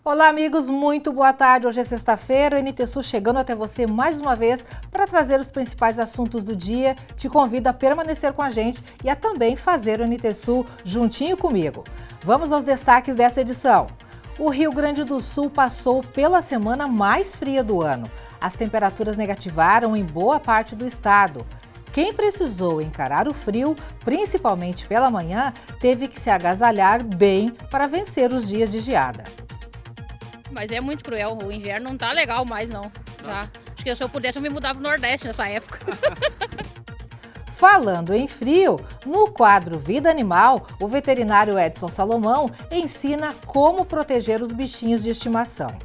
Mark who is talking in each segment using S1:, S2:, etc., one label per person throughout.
S1: Olá, amigos, muito boa tarde. Hoje é sexta-feira, o NT Sul chegando até você mais uma vez para trazer os principais assuntos do dia. Te convido a permanecer com a gente e a também fazer o NT Sul juntinho comigo. Vamos aos destaques dessa edição. O Rio Grande do Sul passou pela semana mais fria do ano. As temperaturas negativaram em boa parte do estado. Quem precisou encarar o frio, principalmente pela manhã, teve que se agasalhar bem para vencer os dias de geada.
S2: Mas é muito cruel, o inverno não tá legal mais não. Já. Acho que se eu pudesse eu me mudava pro Nordeste nessa época.
S1: Falando em frio, no quadro Vida Animal, o veterinário Edson Salomão ensina como proteger os bichinhos de estimação.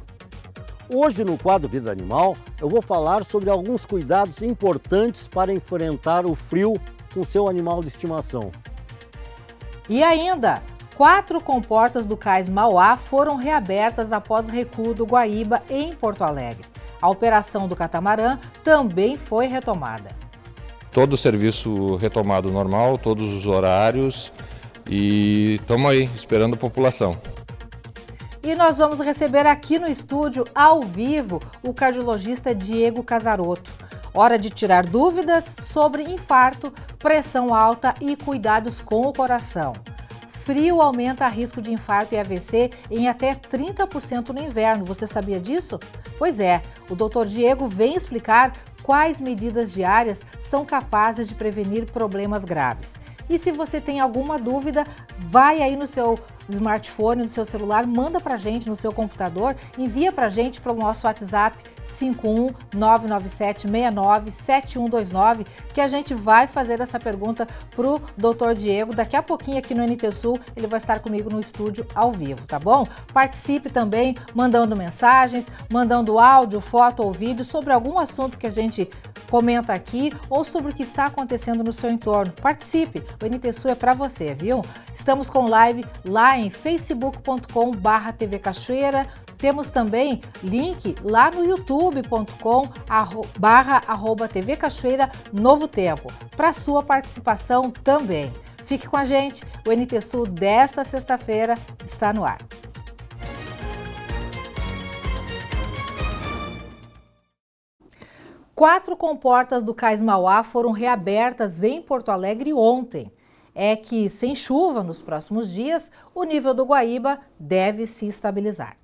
S3: Hoje no quadro Vida Animal, eu vou falar sobre alguns cuidados importantes para enfrentar o frio com seu animal de estimação.
S1: E ainda, 4 comportas do Cais Mauá foram reabertas após recuo do Guaíba em Porto Alegre. A operação do catamarã também foi retomada.
S4: Todo o serviço retomado normal, todos os horários e estamos aí esperando a população.
S1: E nós vamos receber aqui no estúdio, ao vivo, o cardiologista Diego Casarotto. Hora de tirar dúvidas sobre infarto, pressão alta e cuidados com o coração. Frio aumenta o risco de infarto e AVC em até 30% no inverno. Você sabia disso? Pois é, o Dr. Diego vem explicar quais medidas diárias são capazes de prevenir problemas graves. E se você tem alguma dúvida, vai aí no seu smartphone, no seu celular, manda pra gente no seu computador, envia pra gente pelo nosso WhatsApp 51997697129, que a gente vai fazer essa pergunta pro Dr. Diego. Daqui a pouquinho aqui no NT Sul, ele vai estar comigo no estúdio ao vivo, tá bom? Participe também mandando mensagens, mandando áudio, foto ou vídeo sobre algum assunto que a gente comenta aqui ou sobre o que está acontecendo no seu entorno. Participe, o NT Sul é para você, viu? Estamos com live lá em facebook.com/TV Cachoeira. Temos também link lá no youtube.com/TV Cachoeira Novo Tempo, para sua participação também. Fique com a gente, o NT Sul desta sexta-feira está no ar. Quatro comportas do Cais Mauá foram reabertas em Porto Alegre ontem. É que, sem chuva nos próximos dias, o nível do Guaíba deve se estabilizar.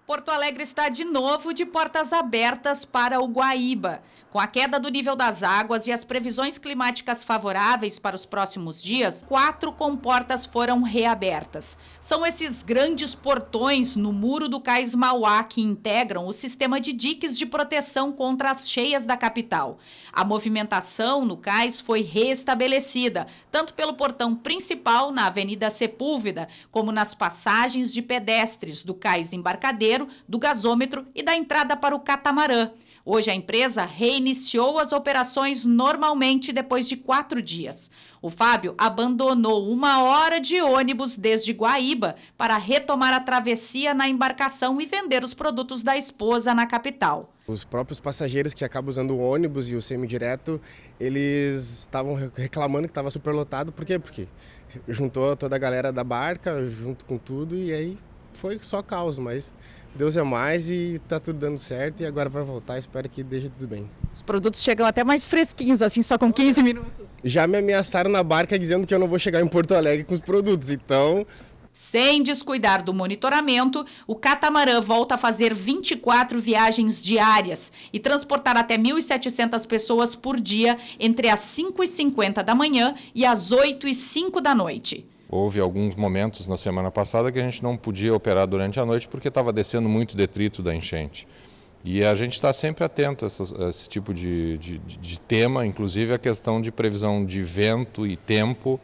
S5: Porto Alegre está de novo de portas abertas para o Guaíba. Com a queda do nível das águas e as previsões climáticas favoráveis para os próximos dias, 4 comportas foram reabertas. São esses grandes portões no muro do Cais Mauá que integram o sistema de diques de proteção contra as cheias da capital. A movimentação no cais foi restabelecida, tanto pelo portão principal na Avenida Sepúlveda, como nas passagens de pedestres do cais embarcadeiro, do gasômetro e da entrada para o catamarã. Hoje a empresa reiniciou as operações normalmente depois de 4 dias. O Fábio abandonou 1 hora de ônibus desde Guaíba para retomar a travessia na embarcação e vender os produtos da esposa na capital.
S6: Os próprios passageiros que acabam usando o ônibus e o semidireto, eles estavam reclamando que estava superlotado. Por quê? Porque juntou toda a galera da barca, junto com tudo, e aí foi só caos, mas Deus é mais e tá tudo dando certo e agora vai voltar, espero que deixe tudo bem.
S7: Os produtos chegam até mais fresquinhos, assim, só com 15 minutos.
S6: Já me ameaçaram na barca dizendo que eu não vou chegar em Porto Alegre com os produtos, então...
S5: Sem descuidar do monitoramento, o catamarã volta a fazer 24 viagens diárias e transportar até 1.700 pessoas por dia entre as 5h50 da manhã e as 8h05 da noite.
S4: Houve alguns momentos na semana passada que a gente não podia operar durante a noite porque estava descendo muito detrito da enchente. E a gente está sempre atento a esse tipo de tema, inclusive a questão de previsão de vento e tempo,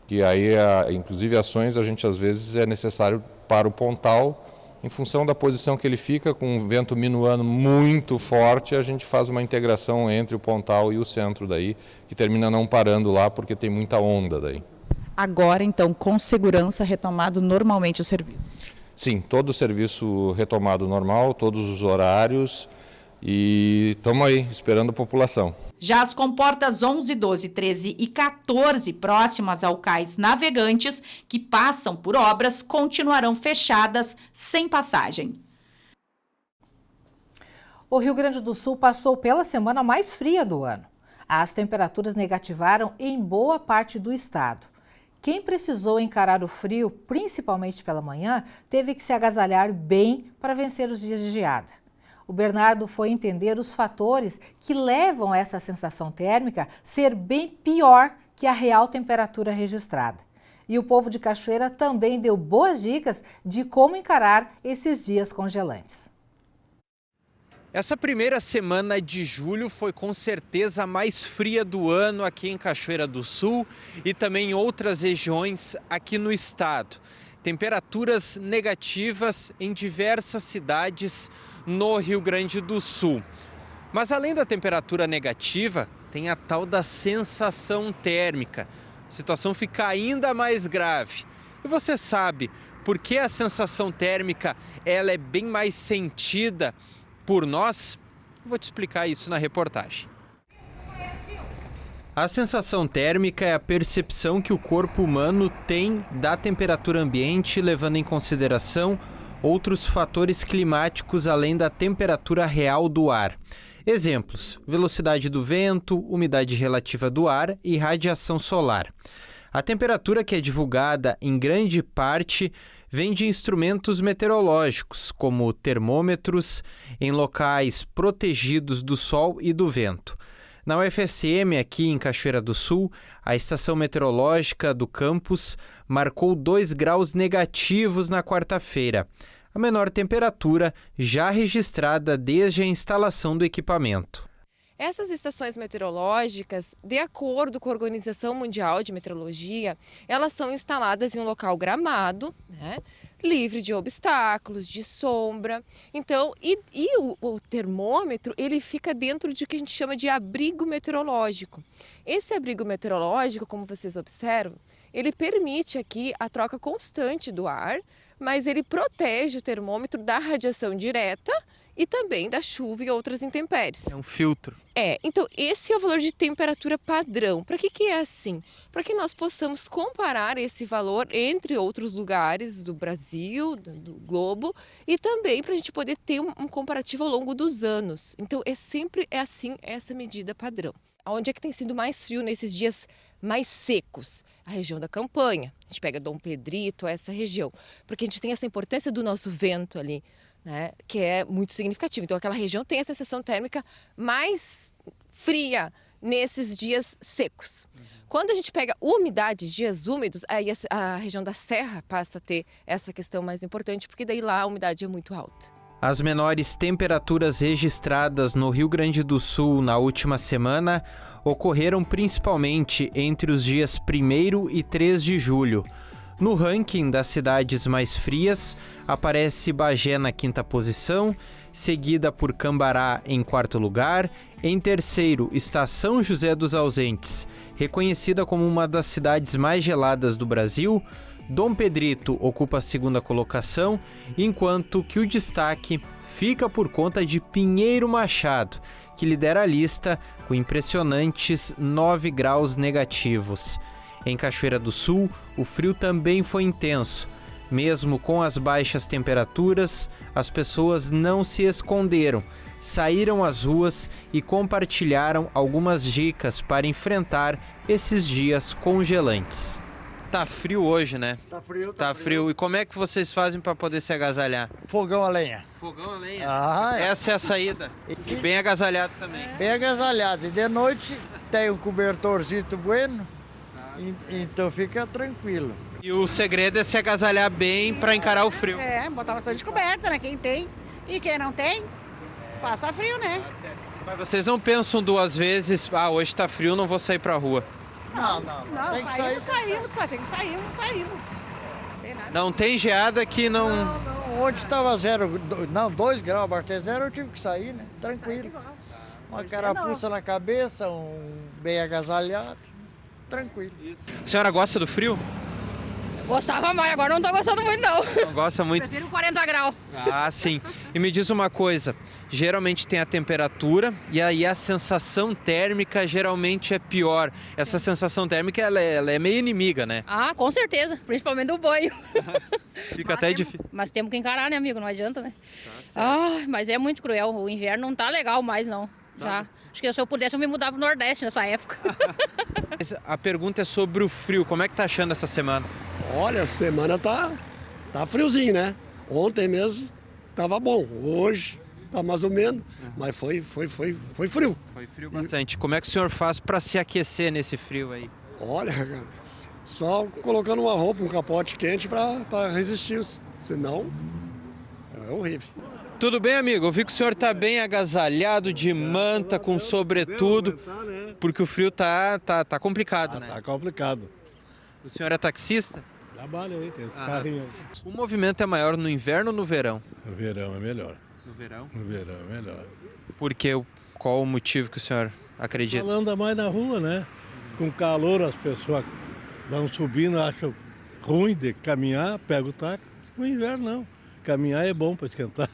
S4: que aí, inclusive ações, a gente às vezes é necessário para o pontal, em função da posição que ele fica, com um vento minuano muito forte, a gente faz uma integração entre o pontal e o centro daí, que termina não parando lá porque tem muita onda daí.
S7: Agora, então, com segurança, retomado normalmente o serviço?
S4: Sim, todo o serviço retomado normal, todos os horários e estamos aí esperando a população.
S5: Já as comportas 11, 12, 13 e 14, próximas ao cais Navegantes, que passam por obras, continuarão fechadas sem passagem.
S1: O Rio Grande do Sul passou pela semana mais fria do ano. As temperaturas negativaram em boa parte do estado. Quem precisou encarar o frio, principalmente pela manhã, teve que se agasalhar bem para vencer os dias de geada. O Bernardo foi entender os fatores que levam essa sensação térmica ser bem pior que a real temperatura registrada. E o povo de Cachoeira também deu boas dicas de como encarar esses dias congelantes.
S8: Essa primeira semana de julho foi com certeza a mais fria do ano aqui em Cachoeira do Sul e também em outras regiões aqui no estado. Temperaturas negativas em diversas cidades no Rio Grande do Sul. Mas além da temperatura negativa, tem a tal da sensação térmica. A situação fica ainda mais grave. E você sabe por que a sensação térmica ela é bem mais sentida por nós? Vou te explicar isso na reportagem. A sensação térmica é a percepção que o corpo humano tem da temperatura ambiente, levando em consideração outros fatores climáticos além da temperatura real do ar. Exemplos: velocidade do vento, umidade relativa do ar e radiação solar. A temperatura que é divulgada em grande parte vem de instrumentos meteorológicos, como termômetros, em locais protegidos do sol e do vento. Na UFSM, aqui em Cachoeira do Sul, a estação meteorológica do campus marcou 2 graus negativos na quarta-feira, a menor temperatura já registrada desde a instalação do equipamento.
S9: Essas estações meteorológicas, de acordo com a Organização Mundial de Meteorologia, elas são instaladas em um local gramado, né, livre de obstáculos, de sombra. Então, o termômetro, ele fica dentro de que a gente chama de abrigo meteorológico. Esse abrigo meteorológico, como vocês observam, ele permite aqui a troca constante do ar, mas ele protege o termômetro da radiação direta e também da chuva e outras intempéries.
S8: É um filtro.
S9: Então esse é o valor de temperatura padrão. Para que é assim? Para que nós possamos comparar esse valor entre outros lugares do Brasil, do globo, e também para a gente poder ter um comparativo ao longo dos anos. Então sempre é assim essa medida padrão. Onde é que tem sido mais frio nesses dias mais secos? A região da Campanha. A gente pega Dom Pedrito, essa região, porque a gente tem essa importância do nosso vento ali, né, que é muito significativo. Então aquela região tem a sensação térmica mais fria nesses dias secos. Quando a gente pega umidade, dias úmidos, aí a região da Serra passa a ter essa questão mais importante, porque daí lá a umidade é muito alta.
S8: As menores temperaturas registradas no Rio Grande do Sul na última semana ocorreram principalmente entre os dias 1º e 3 de julho. No ranking das cidades mais frias, aparece Bagé na 5ª posição, seguida por Cambará em 4º lugar. Em terceiro está São José dos Ausentes, reconhecida como uma das cidades mais geladas do Brasil. Dom Pedrito ocupa a 2ª colocação, enquanto que o destaque fica por conta de Pinheiro Machado, que lidera a lista com impressionantes 9 graus negativos. Em Cachoeira do Sul, o frio também foi intenso. Mesmo com as baixas temperaturas, as pessoas não se esconderam, saíram às ruas e compartilharam algumas dicas para enfrentar esses dias congelantes. Tá frio hoje, né?
S10: Tá frio.
S8: Tá frio. E como é que vocês fazem para poder se agasalhar?
S10: Fogão a lenha.
S8: Fogão a lenha?
S10: Essa
S8: é a saída. E bem agasalhado também.
S10: Bem agasalhado. E de noite tem um cobertorzinho bueno, então fica tranquilo.
S8: E o segredo é se agasalhar bem para encarar o frio.
S11: Botar bastante coberta, né? Quem tem. E quem não tem, passa frio, né?
S8: Mas vocês não pensam 2 vezes, hoje tá frio, não vou sair pra rua.
S11: Não, tem que sair.
S8: Não tem geada que não...
S10: Não, ontem estava 2 graus, abaixo de 0, eu tive que sair, né? Tranquilo. Uma carapuça na cabeça, bem agasalhado, tranquilo.
S8: A senhora gosta do frio?
S2: Gostava mais, agora não tô gostando muito não.
S8: Não gosta muito?
S2: Prefiro 40 graus.
S8: Ah, sim. E me diz uma coisa, geralmente tem a temperatura e aí a sensação térmica geralmente é pior. Essa sensação térmica, ela é meio inimiga, né?
S2: Ah, com certeza, principalmente do banho.
S8: Fica até difícil.
S2: Mas temos que encarar, né, amigo? Não adianta, né? Mas é muito cruel, o inverno não tá legal mais não. Já. Acho que se eu pudesse eu me mudava pro Nordeste nessa época.
S8: A pergunta é sobre o frio, como é que tá achando essa semana?
S12: Olha, a semana tá friozinho, né? Ontem mesmo tava bom, hoje tá mais ou menos, mas foi frio.
S8: Foi frio bastante. Como é que o senhor faz para se aquecer nesse frio aí?
S12: Olha, cara, só colocando uma roupa, um capote quente para resistir, senão é horrível.
S8: Tudo bem, amigo? Eu vi que o senhor tá bem agasalhado, de manta, com sobretudo, porque o frio tá complicado, né?
S13: Tá complicado.
S8: O senhor é taxista?
S13: Trabalha aí, tem os carrinhos.
S8: O movimento é maior no inverno ou no verão?
S13: No verão é melhor.
S8: No verão?
S13: No verão é melhor.
S8: Por quê? Qual o motivo que o senhor acredita?
S13: Ela anda mais na rua, né? Com calor as pessoas vão subindo, acham ruim de caminhar, pega o táxi. No inverno não. Caminhar é bom para esquentar.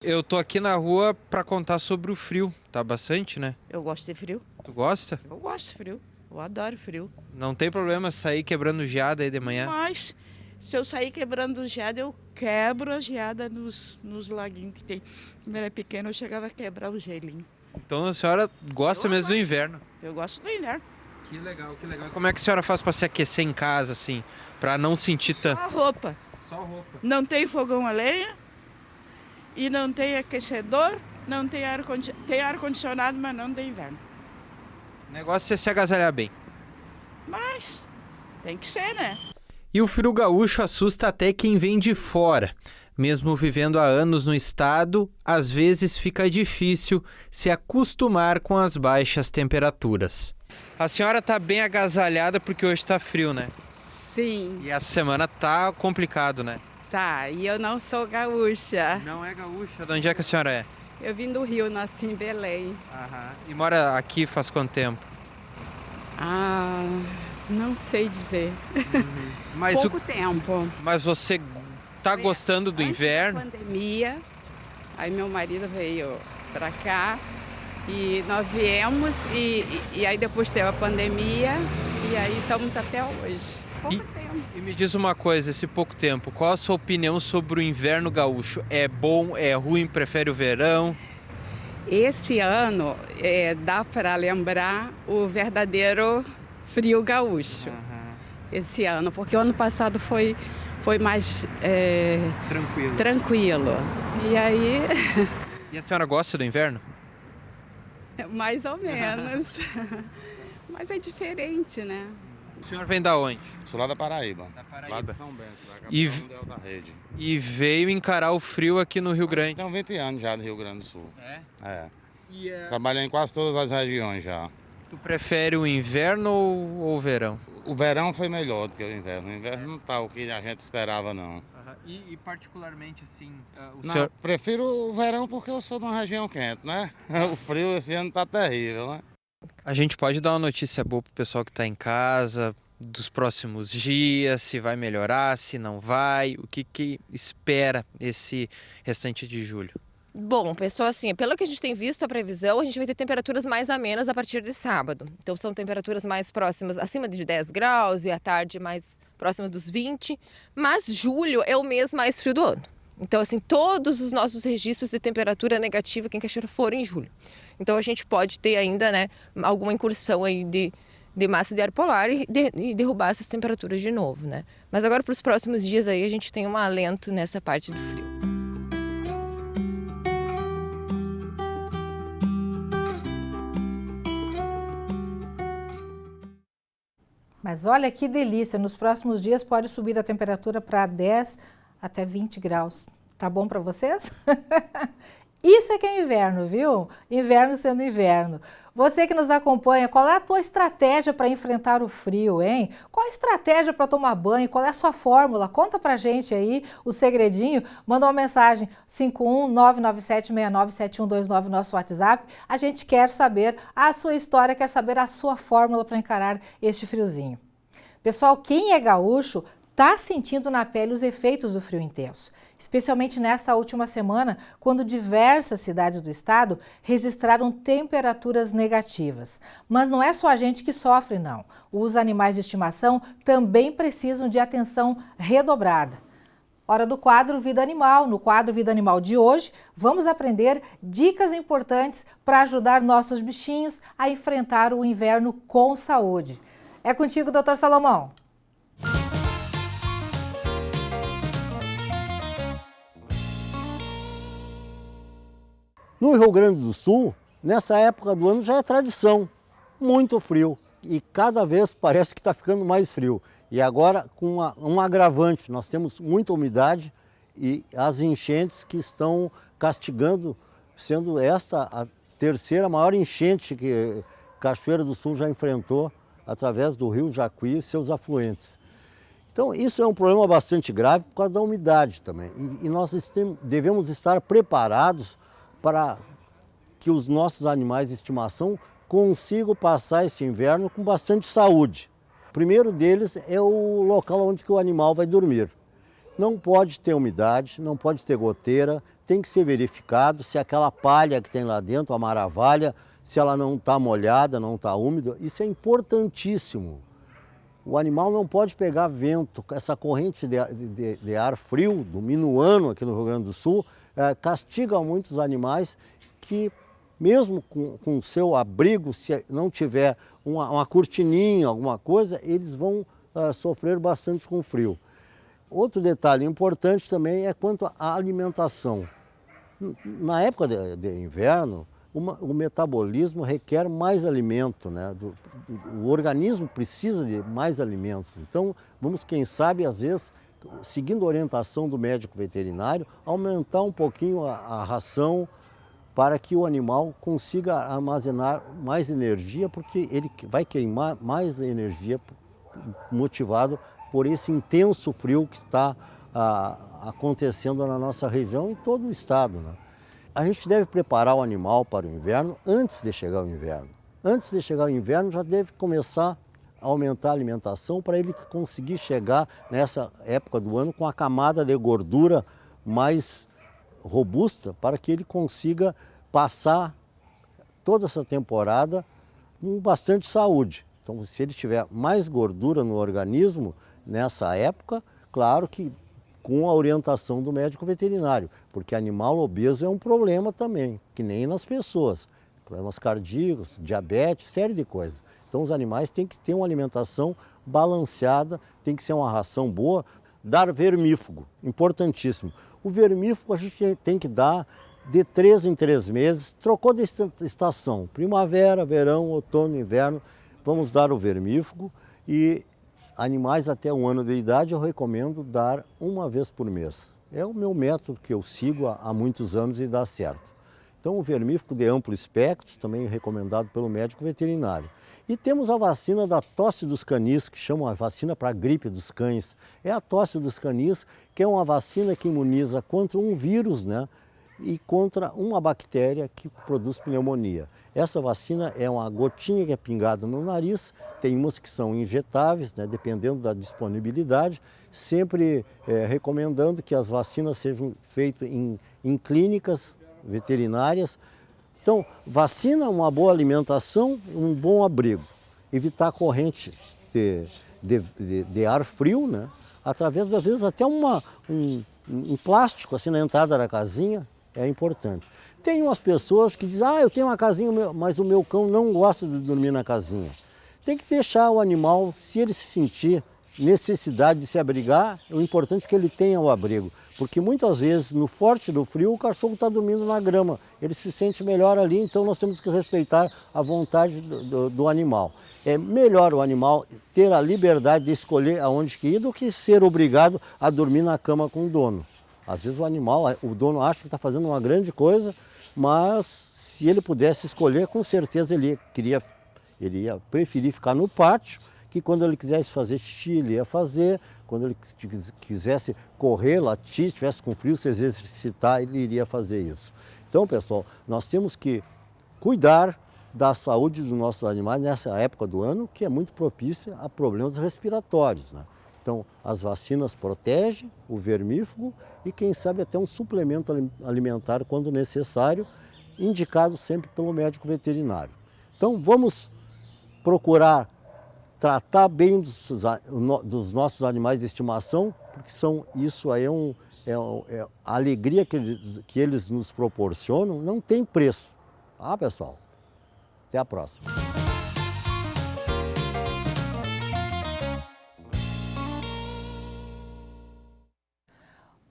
S8: Eu tô aqui na rua para contar sobre o frio. Tá bastante, né?
S14: Eu gosto de frio.
S8: Tu gosta?
S14: Eu gosto de frio. Eu adoro frio.
S8: Não tem problema sair quebrando geada aí de manhã?
S14: Mas se eu sair quebrando geada, eu quebro a geada nos laguinhos que tem. Quando eu era pequeno, eu chegava a quebrar o gelinho.
S8: Então a senhora gosta mesmo do inverno?
S14: Eu gosto do inverno.
S8: Que legal, que legal. E como é que a senhora faz para se aquecer em casa, assim? Para não sentir tanto?
S14: Só roupa.
S8: Só roupa.
S14: Não tem fogão a lenha e não tem aquecedor, não tem ar-condicionado. Tem ar-condicionado, mas não tem inverno.
S8: O negócio é se agasalhar bem.
S14: Mas tem que ser, né?
S8: E o frio gaúcho assusta até quem vem de fora. Mesmo vivendo há anos no estado, às vezes fica difícil se acostumar com as baixas temperaturas. A senhora está bem agasalhada porque hoje está frio, né?
S15: Sim.
S8: E essa semana tá complicado, né?
S15: Tá, e eu não sou gaúcha.
S8: Não é gaúcha? De onde é que a senhora é?
S15: Eu vim do Rio, nasci em Belém.
S8: Aham. E mora aqui faz quanto tempo?
S15: Ah, não sei dizer.
S8: Mas
S15: pouco tempo.
S8: Mas você tá gostando do inverno?
S15: Da pandemia, aí meu marido veio pra cá e nós viemos e aí depois teve a pandemia e aí estamos até hoje. Pouco tempo.
S8: E me diz uma coisa, esse pouco tempo, qual a sua opinião sobre o inverno gaúcho? É bom, é ruim, prefere o verão?
S15: Esse ano dá para lembrar o verdadeiro frio gaúcho. Esse ano, porque o ano passado foi mais tranquilo. E aí...
S8: E a senhora gosta do inverno?
S15: Mais ou menos. Mas é diferente, né?
S8: O senhor vem da onde?
S16: Sou lá da Paraíba.
S8: Paraíba.
S16: Lá de São Bento, da capital da rede.
S8: E veio encarar o frio aqui no Rio Grande.
S16: Tem 20 anos já no Rio Grande do Sul.
S8: É?
S16: Trabalhei em quase todas as regiões já.
S8: Tu prefere o inverno ou o verão?
S16: O verão foi melhor do que o inverno. O inverno não tá o que a gente esperava, não.
S8: E particularmente, assim,
S16: Não, prefiro o verão porque eu sou de uma região quente, né? O frio esse ano tá terrível, né?
S8: A gente pode dar uma notícia boa pro pessoal que está em casa, dos próximos dias, se vai melhorar, se não vai, o que espera esse restante de julho?
S9: Bom, pessoal, assim, pelo que a gente tem visto a previsão, a gente vai ter temperaturas mais amenas a partir de sábado. Então são temperaturas mais próximas, acima de 10 graus e à tarde mais próxima dos 20. Mas julho é o mês mais frio do ano. Então, assim, todos os nossos registros de temperatura negativa aqui em Cachoeira foram em julho. Então a gente pode ter ainda, né, alguma incursão aí de massa de ar polar e derrubar essas temperaturas de novo, né? Mas agora para os próximos dias aí a gente tem um alento nessa parte do frio.
S1: Mas olha que delícia, nos próximos dias pode subir a temperatura para 10 até 20 graus. Tá bom para vocês? Isso é que é inverno, viu? Inverno sendo inverno. Você que nos acompanha, qual é a tua estratégia para enfrentar o frio, hein? Qual a estratégia para tomar banho? Qual é a sua fórmula? Conta pra gente aí o segredinho. Manda uma mensagem 51997697129 nosso WhatsApp. A gente quer saber a sua história, quer saber a sua fórmula para encarar este friozinho. Pessoal, quem é gaúcho está sentindo na pele os efeitos do frio intenso, especialmente nesta última semana, quando diversas cidades do estado registraram temperaturas negativas. Mas não é só a gente que sofre, não. Os animais de estimação também precisam de atenção redobrada. Hora do quadro Vida Animal. No quadro Vida Animal de hoje, vamos aprender dicas importantes para ajudar nossos bichinhos a enfrentar o inverno com saúde. É contigo, Dr. Salomão.
S3: No Rio Grande do Sul, nessa época do ano já é tradição, muito frio. E cada vez parece que está ficando mais frio. E agora com um agravante, nós temos muita umidade e as enchentes que estão castigando, sendo esta a terceira maior enchente que Cachoeira do Sul já enfrentou através do rio Jacuí e seus afluentes. Então isso é um problema bastante grave por causa da umidade também. E nós devemos estar preparados para que os nossos animais de estimação consigam passar esse inverno com bastante saúde. O primeiro deles é o local onde que o animal vai dormir. Não pode ter umidade, não pode ter goteira, tem que ser verificado se aquela palha que tem lá dentro, a maravalha, se ela não está molhada, não está úmida. Isso é importantíssimo. O animal não pode pegar vento, essa corrente de ar frio do minuano aqui no Rio Grande do Sul, castiga muitos animais que, mesmo com o seu abrigo, se não tiver uma cortininha, alguma coisa, eles vão sofrer bastante com frio. Outro detalhe importante também é quanto à alimentação. Na época de inverno, o metabolismo requer mais alimento, né? O organismo precisa de mais alimentos. Então, vamos, quem sabe, às vezes, seguindo a orientação do médico veterinário, aumentar um pouquinho a ração, para que o animal consiga armazenar mais energia, porque ele vai queimar mais energia motivado por esse intenso frio que está acontecendo na nossa região e em todo o estado, né? A gente deve preparar o animal para o inverno antes de chegar o inverno. Antes de chegar o inverno já deve começar a aumentar a alimentação para ele conseguir chegar nessa época do ano com a camada de gordura mais robusta, para que ele consiga passar toda essa temporada com bastante saúde. Então, se ele tiver mais gordura no organismo nessa época, claro que com a orientação do médico veterinário, porque animal obeso é um problema também, que nem nas pessoas. Problemas cardíacos, diabetes, série de coisas. Então, os animais têm que ter uma alimentação balanceada, tem que ser uma ração boa. Dar vermífugo, importantíssimo. O vermífugo a gente tem que dar de 3 em 3 meses, trocou de estação, primavera, verão, outono, inverno, vamos dar o vermífugo. E animais até 1 ano de idade eu recomendo dar 1 vez por mês. É o meu método que eu sigo há muitos anos e dá certo. Então o vermífugo de amplo espectro, também recomendado pelo médico veterinário. E temos a vacina da tosse dos canis, que chama a vacina para a gripe dos cães. É a tosse dos canis, que é uma vacina que imuniza contra um vírus, né? E contra uma bactéria que produz pneumonia. Essa vacina é uma gotinha que é pingada no nariz, tem umas que são injetáveis, né? Dependendo da disponibilidade, sempre recomendando que as vacinas sejam feitas em clínicas veterinárias. Então, vacina, uma boa alimentação, um bom abrigo. Evitar a corrente de ar frio, né? Através, às vezes, até um plástico assim na entrada da casinha é importante. Tem umas pessoas que dizem, eu tenho uma casinha, mas o meu cão não gosta de dormir na casinha. Tem que deixar o animal, se ele se sentir necessidade de se abrigar, o importante é que ele tenha o abrigo. Porque muitas vezes, no forte do frio, o cachorro está dormindo na grama. Ele se sente melhor ali, então nós temos que respeitar a vontade do animal. É melhor o animal ter a liberdade de escolher aonde que ir do que ser obrigado a dormir na cama com o dono. Às vezes o dono acha que está fazendo uma grande coisa, mas se ele pudesse escolher, com certeza ele ia preferir ficar no pátio, que quando ele quisesse fazer xixi, ele ia fazer. Quando ele quisesse correr, latir, estivesse com frio, se exercitar, ele iria fazer isso. Então, pessoal, nós temos que cuidar da saúde dos nossos animais nessa época do ano, que é muito propícia a problemas respiratórios, né? Então, as vacinas protegem o vermífugo e, quem sabe, até um suplemento alimentar quando necessário, indicado sempre pelo médico veterinário. Então, vamos procurar tratar bem dos nossos animais de estimação, porque isso aí é a alegria que eles nos proporcionam, não tem preço. Tá, pessoal? Até a próxima.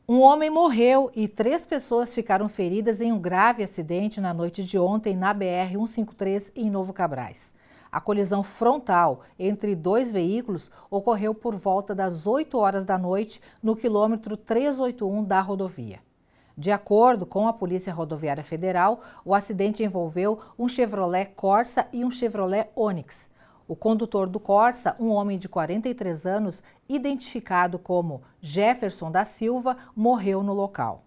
S1: Um homem morreu e 3 pessoas ficaram feridas em um grave acidente na noite de ontem na BR-153 em Novo Cabrais. A colisão frontal entre 2 veículos ocorreu por volta das 8 horas da noite no quilômetro 381 da rodovia. De acordo com a Polícia Rodoviária Federal, o acidente envolveu um Chevrolet Corsa e um Chevrolet Onix. O condutor do Corsa, um homem de 43 anos, identificado como Jefferson da Silva, morreu no local.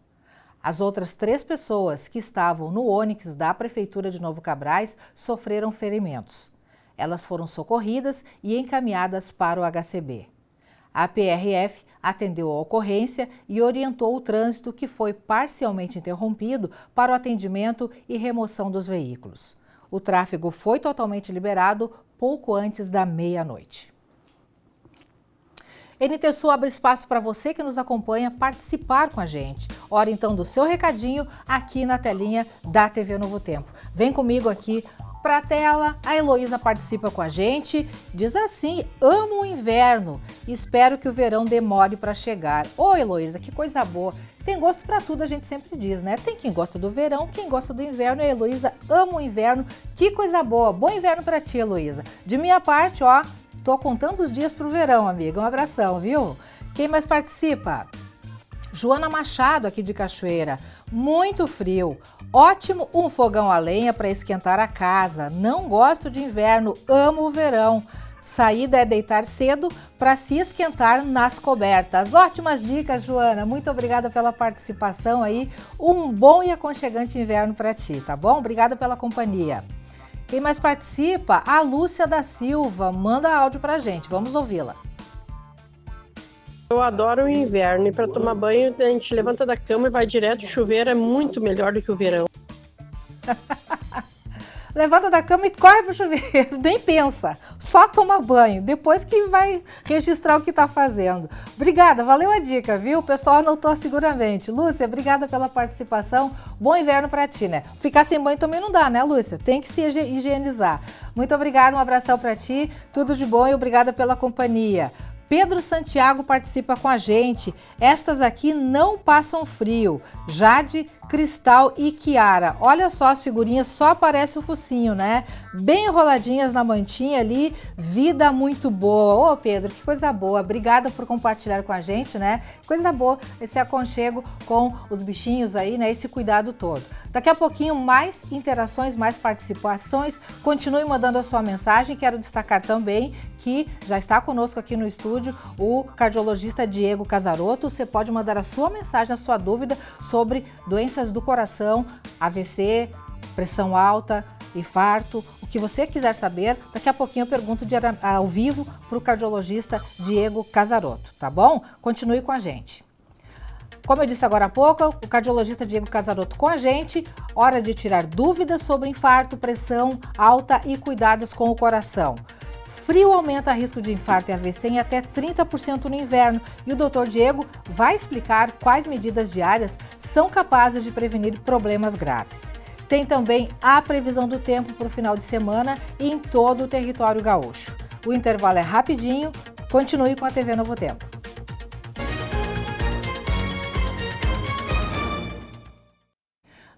S1: As outras 3 pessoas que estavam no Onix da Prefeitura de Novo Cabrais sofreram ferimentos. Elas foram socorridas e encaminhadas para o HCB. A PRF atendeu a ocorrência e orientou o trânsito, que foi parcialmente interrompido, para o atendimento e remoção dos veículos. O tráfego foi totalmente liberado pouco antes da meia-noite. NT Sul abre espaço para você que nos acompanha participar com a gente. Hora então do seu recadinho aqui na telinha da TV Novo Tempo. Vem comigo aqui para a tela, a Heloísa participa com a gente, diz assim: amo o inverno, espero que o verão demore para chegar. Ô Heloísa, que coisa boa, tem gosto para tudo, a gente sempre diz, né? Tem quem gosta do verão, quem gosta do inverno, e a Heloísa ama o inverno, que coisa boa, bom inverno para ti, Heloísa. De minha parte, ó, tô contando os dias pro verão, amiga, um abração, viu? Quem mais participa? Joana Machado, aqui de Cachoeira. Muito frio. Ótimo um fogão a lenha para esquentar a casa. Não gosto de inverno, amo o verão. Saída é deitar cedo para se esquentar nas cobertas. Ótimas dicas, Joana. Muito obrigada pela participação aí. Um bom e aconchegante inverno para ti, tá bom? Obrigada pela companhia. Quem mais participa? A Lúcia da Silva. Manda áudio pra gente. Vamos ouvi-la.
S17: Eu adoro o inverno e para tomar banho a gente levanta da cama e vai direto, chuveiro é muito melhor do que o verão.
S1: Levanta da cama e corre pro chuveiro, nem pensa, só toma banho, depois que vai registrar o que tá fazendo. Obrigada, valeu a dica, viu? O pessoal anotou seguramente. Lúcia, obrigada pela participação, bom inverno pra ti, né? Ficar sem banho também não dá, né, Lúcia? Tem que se higienizar. Muito obrigada, um abração pra ti, tudo de bom e obrigada pela companhia. Pedro Santiago participa com a gente. Estas aqui não passam frio. Jade, Cristal e Kiara. Olha só as figurinhas, só aparece o focinho, né? Bem enroladinhas na mantinha ali. Vida muito boa. Ô Pedro, que coisa boa. Obrigada por compartilhar com a gente, né? Coisa boa esse aconchego com os bichinhos aí, né? Esse cuidado todo. Daqui a pouquinho mais interações, mais participações. Continue mandando a sua mensagem. Quero destacar também que já está conosco aqui no estúdio o cardiologista Diego Casarotto. Você pode mandar a sua mensagem, a sua dúvida sobre doenças do coração, AVC, pressão alta, infarto, o que você quiser saber. Daqui a pouquinho eu pergunto ao vivo para o cardiologista Diego Casarotto, tá bom? Continue com a gente. Como eu disse agora há pouco, o cardiologista Diego Casarotto com a gente. Hora de tirar dúvidas sobre infarto, pressão alta e cuidados com o coração. Frio aumenta o risco de infarto e AVC em até 30% no inverno e o Dr. Diego vai explicar quais medidas diárias são capazes de prevenir problemas graves. Tem também a previsão do tempo para o final de semana em todo o território gaúcho. O intervalo é rapidinho, continue com a TV Novo Tempo.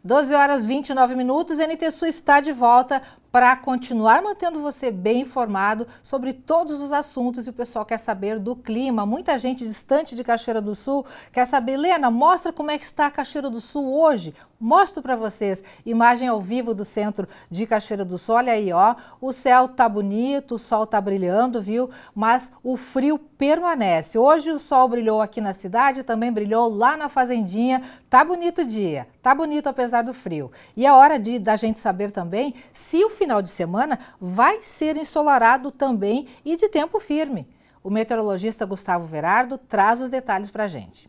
S1: (12h29), NT Sul está de volta para continuar mantendo você bem informado sobre todos os assuntos e o pessoal quer saber do clima. Muita gente distante de Cachoeira do Sul quer saber, Helena, mostra como é que está a Cachoeira do Sul hoje. Mostro para vocês, imagem ao vivo do centro de Cachoeira do Sul. Olha aí, ó, o céu tá bonito, o sol tá brilhando, viu? Mas o frio permanece. Hoje o sol brilhou aqui na cidade, também brilhou lá na fazendinha. Tá bonito o dia, tá bonito apesar do frio. E é hora da gente saber também se o final de semana vai ser ensolarado também e de tempo firme. O meteorologista Gustavo Verardo traz os detalhes para a gente.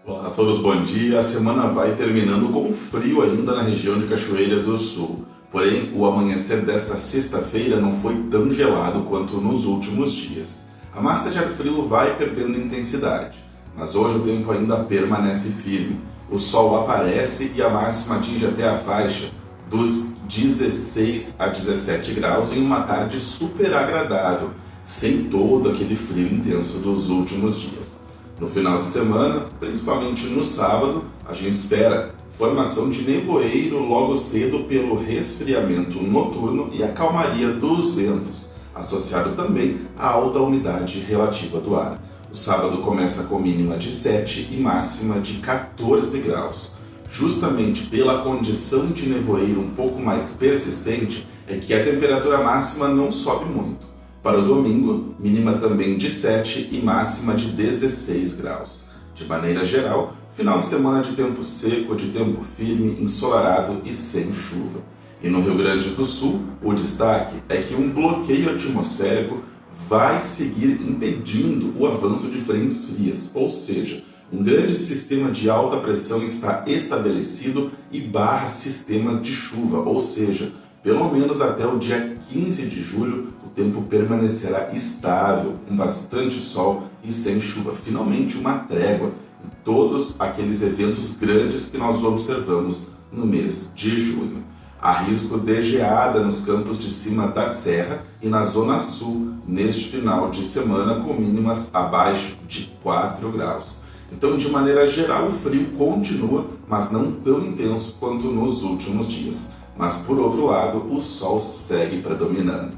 S18: Olá a todos, bom dia. A semana vai terminando com frio ainda na região de Cachoeira do Sul. Porém, o amanhecer desta sexta-feira não foi tão gelado quanto nos últimos dias. A massa de ar frio vai perdendo intensidade, mas hoje o tempo ainda permanece firme. O sol aparece e a máxima atinge até a faixa dos 16 a 17 graus em uma tarde super agradável, sem todo aquele frio intenso dos últimos dias. No final de semana, principalmente no sábado, a gente espera formação de nevoeiro logo cedo pelo resfriamento noturno e a calmaria dos ventos, associado também à alta umidade relativa do ar. O sábado começa com mínima de 7 e máxima de 14 graus. Justamente pela condição de nevoeiro um pouco mais persistente, é que a temperatura máxima não sobe muito. Para o domingo, mínima também de 7 e máxima de 16 graus. De maneira geral, final de semana de tempo seco, de tempo firme, ensolarado e sem chuva. E no Rio Grande do Sul, o destaque é que um bloqueio atmosférico vai seguir impedindo o avanço de frentes frias, ou seja, um grande sistema de alta pressão está estabelecido e barra sistemas de chuva, ou seja, pelo menos até o dia 15 de julho, o tempo permanecerá estável, com bastante sol e sem chuva. Finalmente, uma trégua em todos aqueles eventos grandes que nós observamos no mês de junho. Há risco de geada nos campos de cima da serra e na zona sul neste final de semana, com mínimas abaixo de 4 graus. Então, de maneira geral, o frio continua, mas não tão intenso quanto nos últimos dias. Mas, por outro lado, o sol segue predominando.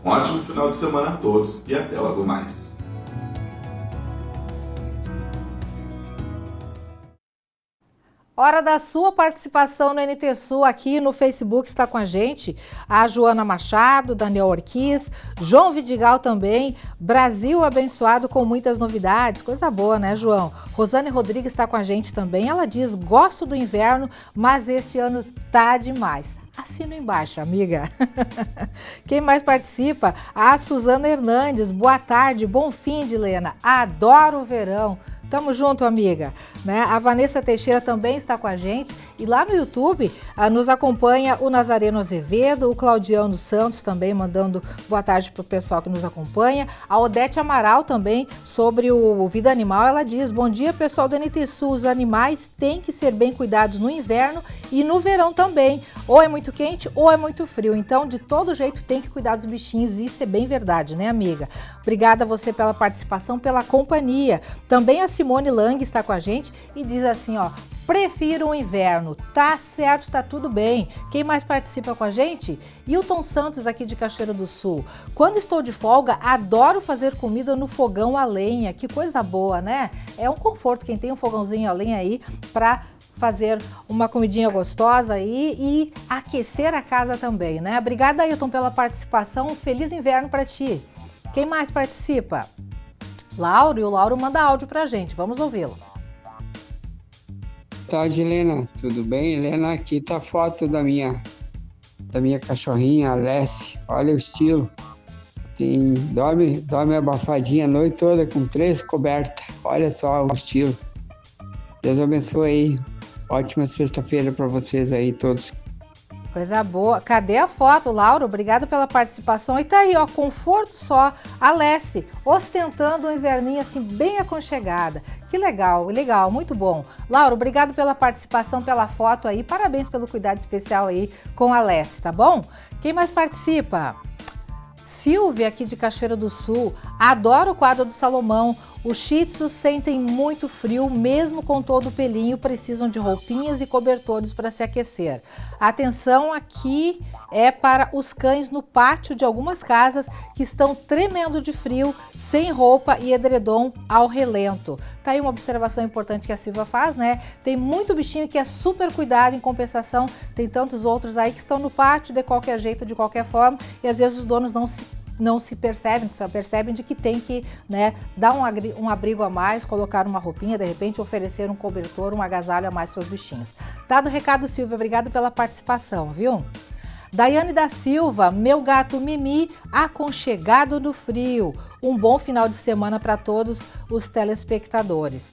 S18: Um ótimo final de semana a todos e até logo mais.
S1: Hora da sua participação no NT Sul. Aqui no Facebook está com a gente a Joana Machado, Daniel Orquiz, João Vidigal também. Brasil abençoado com muitas novidades. Coisa boa, né, João? Rosane Rodrigues está com a gente também. Ela diz, gosto do inverno, mas este ano tá demais. Assina embaixo, amiga. Quem mais participa? A Suzana Hernandes. Boa tarde, bom fim de Lena. Adoro o verão. Tamo junto, amiga. Né? A Vanessa Teixeira também está com a gente. E lá no YouTube nos acompanha o Nazareno Azevedo, o Claudiano Santos também mandando boa tarde para o pessoal que nos acompanha. A Odete Amaral também sobre o Vida Animal. Ela diz, bom dia pessoal do NT Sul, os animais têm que ser bem cuidados no inverno e no verão também. Ou é muito quente ou é muito frio. Então, de todo jeito, tem que cuidar dos bichinhos. Isso é bem verdade, né, amiga? Obrigada a você pela participação, pela companhia. Também a Simone Lang está com a gente e diz assim, ó, prefiro o inverno, tá certo, tá tudo bem. Quem mais participa com a gente? Hilton Santos aqui de Cachoeira do Sul. Quando estou de folga, adoro fazer comida no fogão a lenha. Que coisa boa, né? É um conforto quem tem um fogãozinho a lenha aí para fazer uma comidinha gostosa aí e aquecer a casa também, né? Obrigada, Hilton, pela participação. Feliz inverno para ti. Quem mais participa? Lauro, e o Lauro manda áudio pra gente. Vamos ouvi-lo.
S19: Boa tarde, Helena. Tudo bem? Helena, aqui tá a foto da minha cachorrinha, a Alessi. Olha o estilo. Dorme abafadinha a noite toda com 3 cobertas. Olha só o estilo. Deus abençoe aí. Ótima sexta-feira para vocês aí todos.
S1: Coisa boa. Cadê a foto, Lauro? Obrigado pela participação. E tá aí, ó, conforto só. Alessi, ostentando um inverninho assim, bem aconchegada. Que legal, legal, muito bom. Lauro, obrigado pela participação, pela foto aí. Parabéns pelo cuidado especial aí com a Alessi, tá bom? Quem mais participa? Silvia, aqui de Cachoeira do Sul. Adoro o quadro do Salomão. Os shih tzus sentem muito frio, mesmo com todo o pelinho, precisam de roupinhas e cobertores para se aquecer. Atenção aqui é para os cães no pátio de algumas casas que estão tremendo de frio, sem roupa e edredom ao relento. Tá aí uma observação importante que a Silvia faz, né? Tem muito bichinho que é super cuidado, em compensação tem tantos outros aí que estão no pátio de qualquer jeito, de qualquer forma, e às vezes os donos não se percebem, só percebem de que tem que, né, dar um abrigo a mais, colocar uma roupinha, de repente oferecer um cobertor, um agasalho a mais para os bichinhos. Dado o recado, Silvia, obrigada pela participação, viu? Daiane da Silva, meu gato Mimi, aconchegado no frio. Um bom final de semana para todos os telespectadores.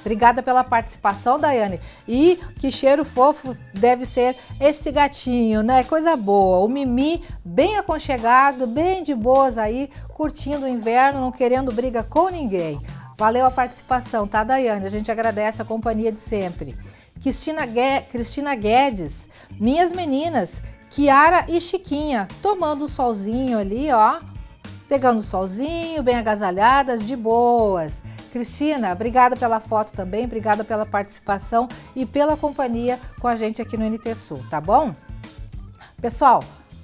S1: Obrigada pela participação, Daiane. E que cheiro fofo deve ser esse gatinho, né? Coisa boa. O Mimi, bem aconchegado, bem de boas aí, curtindo o inverno, não querendo briga com ninguém. Valeu a participação, tá, Daiane? A gente agradece a companhia de sempre. Cristina Guedes, minhas meninas, Kiara e Chiquinha, tomando um solzinho ali, ó. Pegando o solzinho, bem agasalhadas, de boas. Cristina, obrigada pela foto também, obrigada pela participação e pela companhia com a gente aqui no NT Sul, tá bom? Pessoal,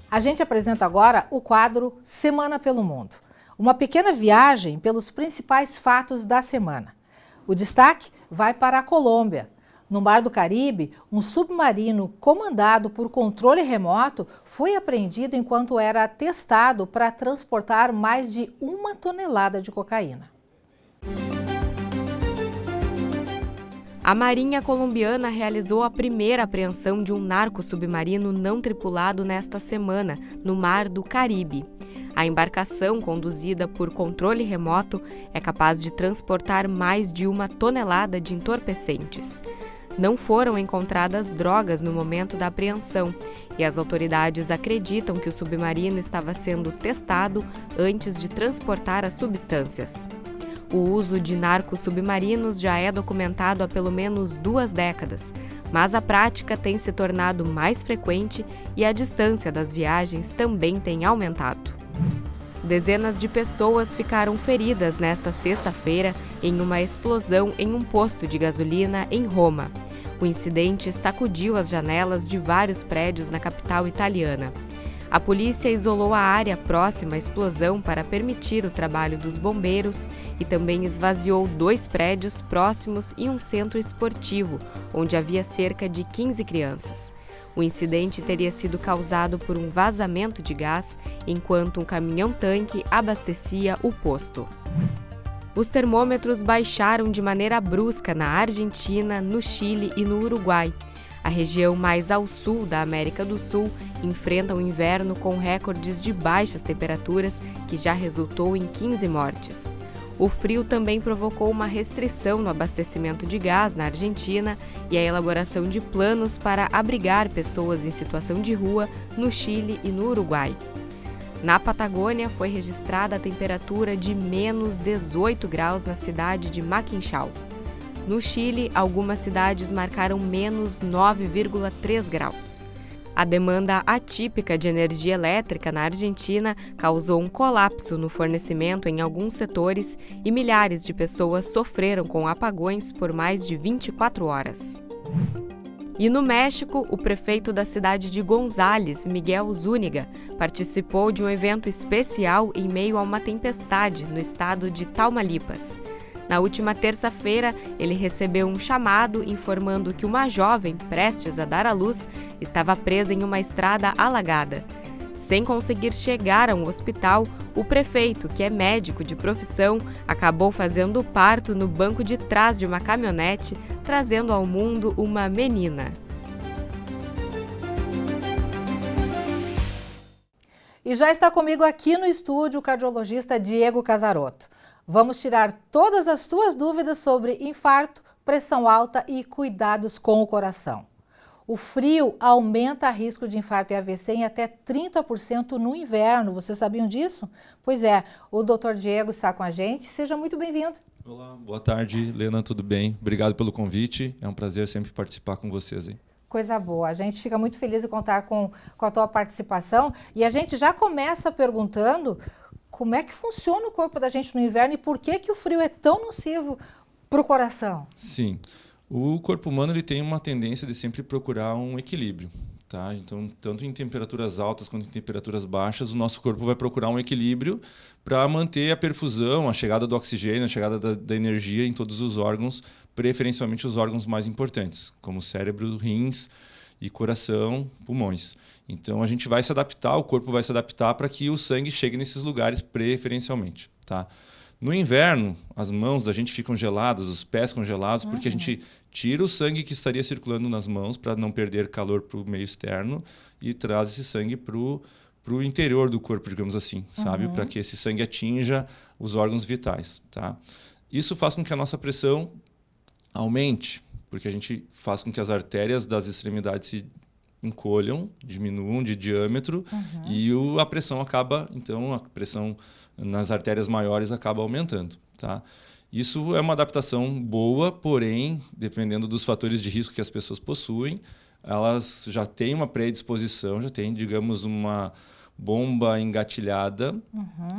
S1: a gente apresenta agora o quadro Semana pelo Mundo. Uma pequena viagem pelos principais fatos da semana. O destaque vai para a Colômbia. No Mar do Caribe, um submarino comandado por controle remoto foi apreendido enquanto era testado para transportar mais de 1 tonelada de cocaína.
S20: A Marinha colombiana realizou a primeira apreensão de um narco-submarino não tripulado nesta semana, no Mar do Caribe. A embarcação, conduzida por controle remoto, é capaz de transportar mais de 1 tonelada de entorpecentes. Não foram encontradas drogas no momento da apreensão e as autoridades acreditam que o submarino estava sendo testado antes de transportar as substâncias. O uso de narcos-submarinos já é documentado há pelo menos 2 décadas, mas a prática tem se tornado mais frequente e a distância das viagens também tem aumentado. Dezenas de pessoas ficaram feridas nesta sexta-feira em uma explosão em um posto de gasolina em Roma. O incidente sacudiu as janelas de vários prédios na capital italiana. A polícia isolou a área próxima à explosão para permitir o trabalho dos bombeiros e também esvaziou 2 prédios próximos e um centro esportivo, onde havia cerca de 15 crianças. O incidente teria sido causado por um vazamento de gás enquanto um caminhão-tanque abastecia o posto. Os termômetros baixaram de maneira brusca na Argentina, no Chile e no Uruguai. A região mais ao sul da América do Sul enfrenta um inverno com recordes de baixas temperaturas que já resultou em 15 mortes. O frio também provocou uma restrição no abastecimento de gás na Argentina e a elaboração de planos para abrigar pessoas em situação de rua no Chile e no Uruguai. Na Patagônia, foi registrada a temperatura de menos 18 graus na cidade de Machinchal. No Chile, algumas cidades marcaram menos 9,3 graus. A demanda atípica de energia elétrica na Argentina causou um colapso no fornecimento em alguns setores e milhares de pessoas sofreram com apagões por mais de 24 horas. E no México, o prefeito da cidade de Gonzales, Miguel Zúñiga, participou de um evento especial em meio a uma tempestade no estado de Tamaulipas. Na última terça-feira, ele recebeu um chamado informando que uma jovem, prestes a dar à luz, estava presa em uma estrada alagada. Sem conseguir chegar a um hospital, o prefeito, que é médico de profissão, acabou fazendo o parto no banco de trás de uma caminhonete, trazendo ao mundo uma menina.
S1: E já está comigo aqui no estúdio o cardiologista Diego Casarotto. Vamos tirar todas as suas dúvidas sobre infarto, pressão alta e cuidados com o coração. O frio aumenta o risco de infarto e AVC em até 30% no inverno. Vocês sabiam disso? Pois é, o Dr. Diego está com a gente. Seja muito bem-vindo.
S21: Olá, boa tarde, Lena, tudo bem? Obrigado pelo convite. É um prazer sempre participar com vocês aí.
S1: Coisa boa. A gente fica muito feliz de contar com a tua participação. E a gente já começa perguntando como é que funciona o corpo da gente no inverno e por que o frio é tão nocivo para o coração.
S21: Sim. O corpo humano ele tem uma tendência de sempre procurar um equilíbrio, tá? Então, tanto em temperaturas altas quanto em temperaturas baixas, o nosso corpo vai procurar um equilíbrio para manter a perfusão, a chegada do oxigênio, a chegada da energia em todos os órgãos, preferencialmente os órgãos mais importantes, como cérebro, rins e coração, pulmões. Então, a gente vai se adaptar, o corpo vai se adaptar para que o sangue chegue nesses lugares preferencialmente, tá? No inverno, as mãos da gente ficam geladas, os pés congelados, porque a gente tira o sangue que estaria circulando nas mãos para não perder calor para o meio externo e traz esse sangue para o interior do corpo, digamos assim, sabe? Para que esse sangue atinja os órgãos vitais, tá? Isso faz com que a nossa pressão aumente, porque a gente faz com que as artérias das extremidades se encolham, diminuam de diâmetro e a pressão acaba, então a pressão nas artérias maiores acaba aumentando, tá? Isso é uma adaptação boa, porém, dependendo dos fatores de risco que as pessoas possuem, elas já têm uma predisposição, já têm, digamos, uma bomba engatilhada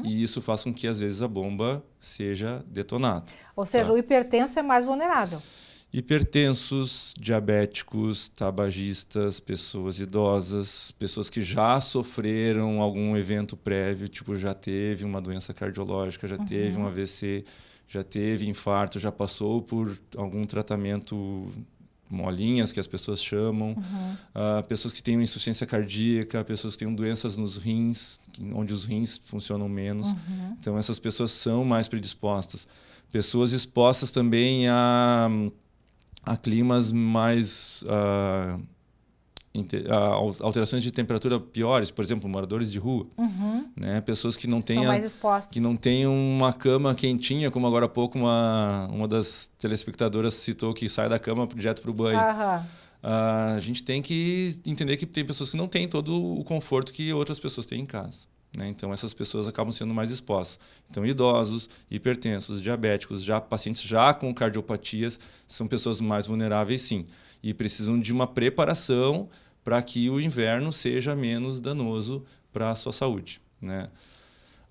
S21: e isso faz com que, às vezes, a bomba seja detonada.
S1: Ou seja,
S21: tá?
S1: O hipertenso é mais vulnerável.
S21: Hipertensos, diabéticos, tabagistas, pessoas idosas, pessoas que já sofreram algum evento prévio, tipo já teve uma doença cardiológica, já teve um AVC, já teve infarto, já passou por algum tratamento, molinhas que as pessoas chamam, pessoas que têm insuficiência cardíaca, pessoas que têm doenças nos rins, onde os rins funcionam menos. Então essas pessoas são mais predispostas. Pessoas expostas também a climas mais alterações de temperatura piores, por exemplo, moradores de rua, né? Pessoas que não têm uma cama quentinha, como agora há pouco uma das telespectadoras citou, que sai da cama direto para o banho. A gente tem que entender que tem pessoas que não têm todo o conforto que outras pessoas têm em casa, né? Então essas pessoas acabam sendo mais expostas. Então idosos, hipertensos, diabéticos, pacientes já com cardiopatias são pessoas mais vulneráveis, sim, e precisam de uma preparação para que o inverno seja menos danoso para a sua saúde, né?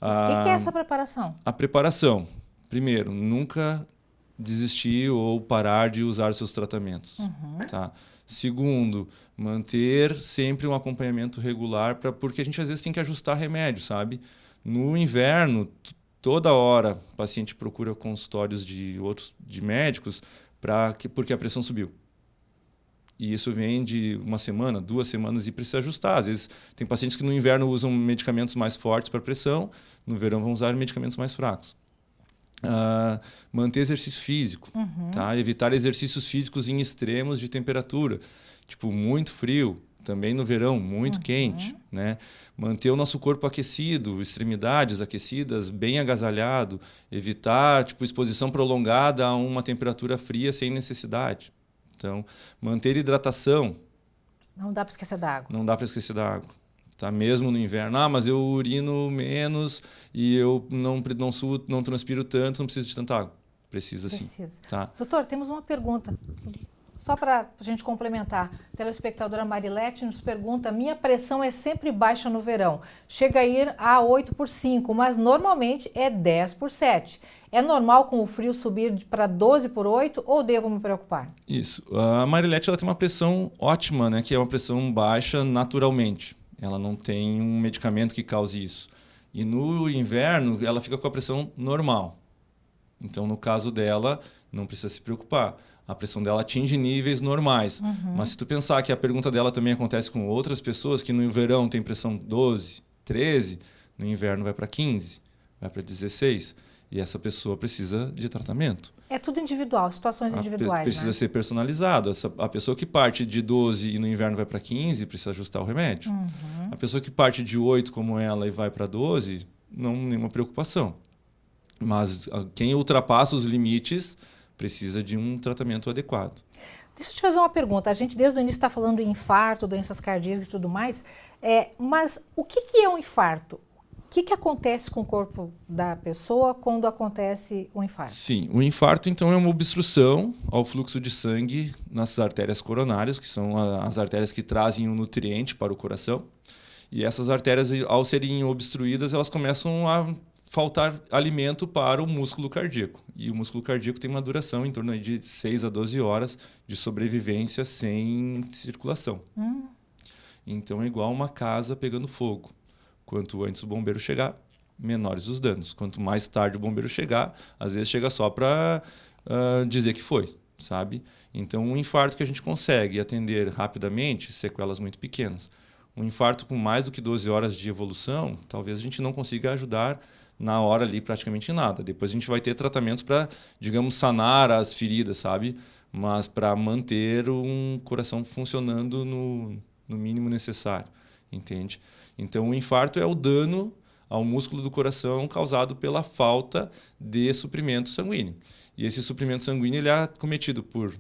S1: O que é essa preparação?
S21: A preparação, primeiro, nunca desistir ou parar de usar seus tratamentos, tá? Segundo, manter sempre um acompanhamento regular, porque a gente às vezes tem que ajustar remédio, sabe? No inverno, toda hora o paciente procura consultórios de médicos porque a pressão subiu. E isso vem de 1 semana, 2 semanas e precisa ajustar. Às vezes tem pacientes que no inverno usam medicamentos mais fortes para pressão, no verão vão usar medicamentos mais fracos. Manter exercício físico, tá? Evitar exercícios físicos em extremos de temperatura, tipo muito frio, também no verão muito quente, né? Manter o nosso corpo aquecido, extremidades aquecidas, bem agasalhado, evitar exposição prolongada a uma temperatura fria sem necessidade. Então, manter hidratação.
S1: Não dá para esquecer da água.
S21: Não dá para esquecer da água. Tá? Mesmo no inverno. Mas eu urino menos e eu não transpiro tanto, não preciso de tanta água. Precisa sim. Tá?
S1: Doutor, temos uma pergunta. Só para a gente complementar. A telespectadora Marilete nos pergunta: minha pressão é sempre baixa no verão. Chega a ir a 8/5, mas normalmente é 10/7. É normal com o frio subir para 12/8 ou devo me preocupar?
S21: Isso. A Marilete ela tem uma pressão ótima, né? Que é uma pressão baixa naturalmente. Ela não tem um medicamento que cause isso. E no inverno ela fica com a pressão normal. Então, no caso dela, não precisa se preocupar. A pressão dela atinge níveis normais. Mas se tu pensar que a pergunta dela também acontece com outras pessoas, que no verão tem pressão 12, 13, no inverno vai para 15, vai para 16, e essa pessoa precisa de tratamento.
S1: É tudo individual, situações individuais.
S21: Precisa ser personalizado. A pessoa que parte de 12 e no inverno vai para 15, precisa ajustar o remédio. A pessoa que parte de 8 como ela e vai para 12, não nenhuma preocupação. Mas quem ultrapassa os limites precisa de um tratamento adequado.
S1: Deixa eu te fazer uma pergunta. A gente desde o início está falando de infarto, doenças cardíacas e tudo mais, mas o que é um infarto? O que acontece com o corpo da pessoa quando acontece um infarto?
S21: Sim, o infarto então é uma obstrução ao fluxo de sangue nas artérias coronárias, que são as artérias que trazem o nutriente para o coração. E essas artérias, ao serem obstruídas, elas começam a faltar alimento para o músculo cardíaco. E o músculo cardíaco tem uma duração em torno de 6 a 12 horas de sobrevivência sem circulação. Então é igual uma casa pegando fogo. Quanto antes o bombeiro chegar, menores os danos. Quanto mais tarde o bombeiro chegar, às vezes chega só para dizer que foi, sabe? Então um infarto que a gente consegue atender rapidamente, sequelas muito pequenas. Um infarto com mais do que 12 horas de evolução, talvez a gente não consiga ajudar na hora ali praticamente nada. Depois a gente vai ter tratamentos para, digamos, sanar as feridas, sabe? mas para manter um coração funcionando no mínimo necessário, entende? Então, o infarto é o dano ao músculo do coração causado pela falta de suprimento sanguíneo. E esse suprimento sanguíneo ele é cometido por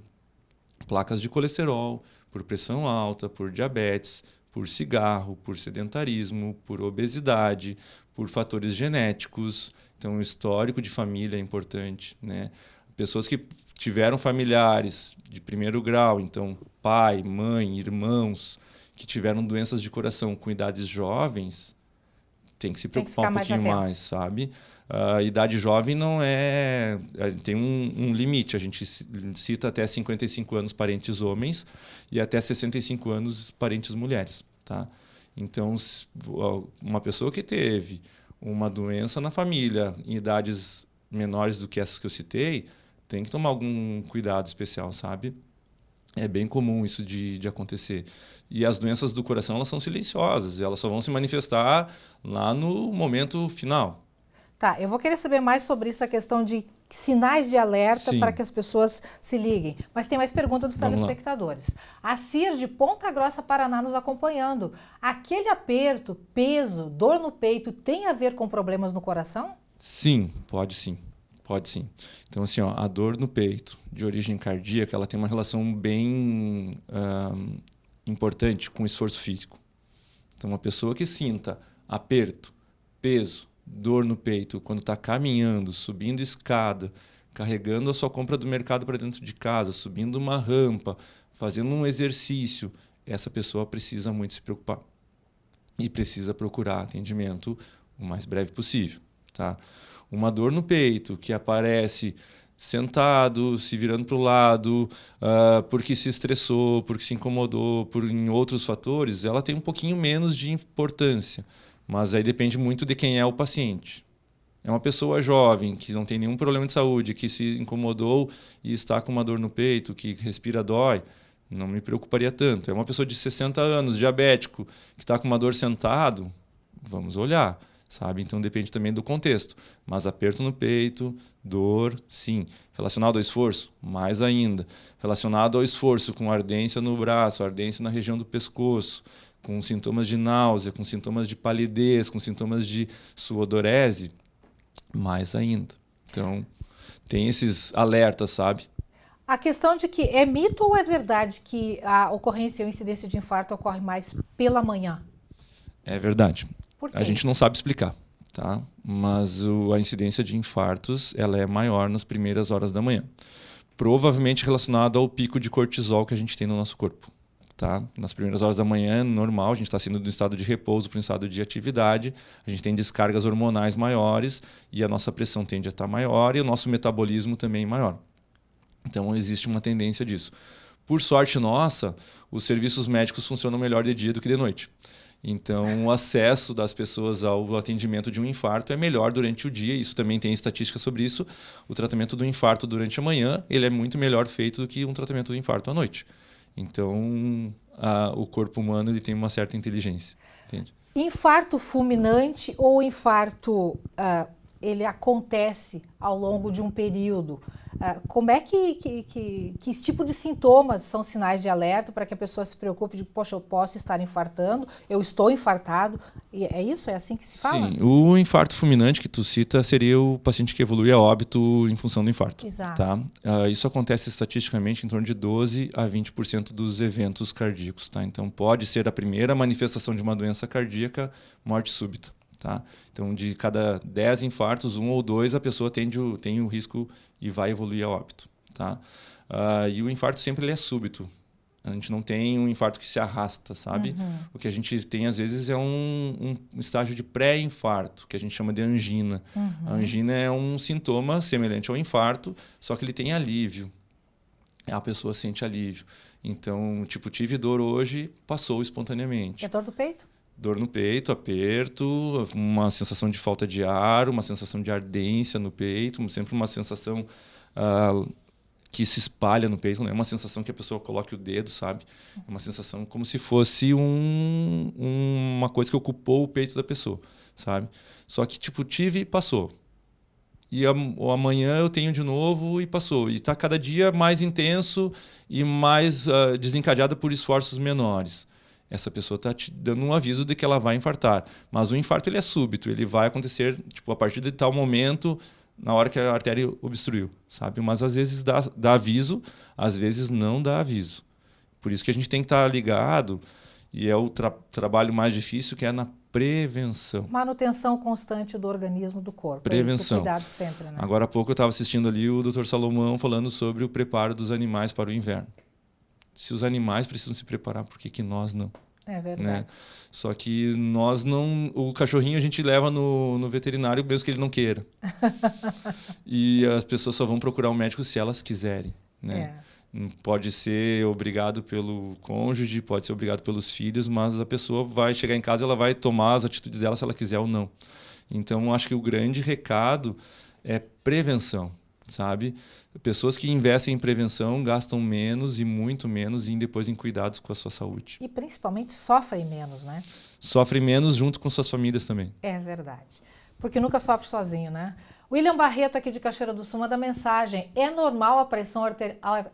S21: placas de colesterol, por pressão alta, por diabetes, por cigarro, por sedentarismo, por obesidade, por fatores genéticos. Então, o histórico de família é importante, né? Pessoas que tiveram familiares de primeiro grau, então pai, mãe, irmãos, que tiveram doenças de coração com idades jovens, tem que se preocupar um pouquinho mais, sabe? A idade jovem não é... Tem um limite. A gente cita até 55 anos parentes homens e até 65 anos parentes mulheres, tá? Então, uma pessoa que teve uma doença na família em idades menores do que essas que eu citei, tem que tomar algum cuidado especial, sabe? É bem comum isso de acontecer. E as doenças do coração, elas são silenciosas. Elas só vão se manifestar lá no momento final.
S1: Tá, eu vou querer saber mais sobre essa questão de sinais de alerta para que as pessoas se liguem. Mas tem mais pergunta dos telespectadores. A Cir de Ponta Grossa, Paraná, nos acompanhando. Aquele aperto, peso, dor no peito, tem a ver com problemas no coração?
S21: Sim, pode sim. Pode sim. Então, assim, a dor no peito de origem cardíaca, ela tem uma relação bem importante com o esforço físico. Então, uma pessoa que sinta aperto, peso, dor no peito, quando está caminhando, subindo escada, carregando a sua compra do mercado para dentro de casa, subindo uma rampa, fazendo um exercício, essa pessoa precisa muito se preocupar. E precisa procurar atendimento o mais breve possível, tá? Uma dor no peito que aparece sentado, se virando para o lado, porque se estressou, porque se incomodou, em outros fatores, ela tem um pouquinho menos de importância. Mas aí depende muito de quem é o paciente. É uma pessoa jovem, que não tem nenhum problema de saúde, que se incomodou e está com uma dor no peito, que respira dói, não me preocuparia tanto. É uma pessoa de 60 anos, diabético, que está com uma dor sentado, vamos olhar. Sabe? Então depende também do contexto. Mas aperto no peito, dor, sim. Relacionado ao esforço, mais ainda. Relacionado ao esforço, com ardência no braço, ardência na região do pescoço, com sintomas de náusea, com sintomas de palidez, com sintomas de sudorese, mais ainda. Então, tem esses alertas, sabe?
S1: A questão de que é mito ou é verdade que a ocorrência ou incidência de infarto ocorre mais pela manhã?
S21: É verdade.
S1: Por que
S21: a gente
S1: isso?
S21: não sabe explicar, tá? Mas a incidência de infartos ela é maior nas primeiras horas da manhã. Provavelmente relacionado ao pico de cortisol que a gente tem no nosso corpo. Tá? Nas primeiras horas da manhã é normal, a gente está saindo do estado de repouso para um estado de atividade, a gente tem descargas hormonais maiores e a nossa pressão tende a estar maior e o nosso metabolismo também maior. Então existe uma tendência disso. Por sorte nossa, os serviços médicos funcionam melhor de dia do que de noite. Então, o acesso das pessoas ao atendimento de um infarto é melhor durante o dia. Isso também tem estatística sobre isso. O tratamento do infarto durante a manhã ele é muito melhor feito do que um tratamento do infarto à noite. Então, o corpo humano ele tem uma certa inteligência. Entende?
S1: Infarto fulminante ou infarto ele acontece ao longo de um período? Como é que tipo de sintomas são sinais de alerta para que a pessoa se preocupe de, poxa, eu posso estar infartando, eu estou infartado? E é isso? É assim que se fala?
S21: Sim, o infarto fulminante que tu cita seria o paciente que evolui a óbito em função do infarto.
S1: Exato.
S21: Tá? Isso acontece estatisticamente em torno de 12 a 20% dos eventos cardíacos. Tá? Então pode ser a primeira manifestação de uma doença cardíaca, morte súbita. Tá? Então, de cada 10 infartos, 1 ou 2, a pessoa tem o risco e vai evoluir a óbito. Tá? E o infarto sempre ele é súbito. A gente não tem um infarto que se arrasta, sabe?
S1: Uhum.
S21: O que a gente tem, às vezes, é um estágio de pré-infarto, que a gente chama de angina.
S1: Uhum.
S21: A angina é um sintoma semelhante ao infarto, só que ele tem alívio. A pessoa sente alívio. Então, tipo, tive dor hoje, passou espontaneamente.
S1: É dor do peito?
S21: Dor no peito, aperto, uma sensação de falta de ar, uma sensação de ardência no peito, sempre uma sensação que se espalha no peito, não é uma sensação que a pessoa coloque o dedo, sabe? É uma sensação como se fosse uma coisa que ocupou o peito da pessoa, sabe? Só que, tipo, tive e passou. e amanhã eu tenho de novo e passou. E está cada dia mais intenso e mais desencadeada por esforços menores. Essa pessoa está te dando um aviso de que ela vai infartar. Mas o infarto ele é súbito, ele vai acontecer a partir de tal momento, na hora que a artéria obstruiu, sabe? Mas às vezes dá aviso, às vezes não dá aviso. Por isso que a gente tem que estar ligado, e é o trabalho mais difícil, que é na prevenção.
S1: Manutenção constante do organismo do corpo.
S21: Prevenção.
S1: Cuidado sempre, né?
S21: Agora há pouco eu estava assistindo ali o Dr. Salomão falando sobre o preparo dos animais para o inverno. Se os animais precisam se preparar, por que nós não?
S1: É verdade.
S21: Né? Só que nós não... O cachorrinho a gente leva no veterinário mesmo que ele não queira. E as pessoas só vão procurar um médico se elas quiserem. Né? Pode ser obrigado pelo cônjuge, pode ser obrigado pelos filhos, mas a pessoa vai chegar em casa e ela vai tomar as atitudes dela se ela quiser ou não. Então, acho que o grande recado é prevenção, sabe? Pessoas que investem em prevenção gastam menos e muito menos e depois em cuidados com a sua saúde.
S1: E principalmente sofrem menos, né?
S21: Sofrem menos junto com suas famílias também.
S1: É verdade. Porque nunca sofre sozinho, né? William Barreto, aqui de Cachoeira do Sul, manda mensagem. É normal a pressão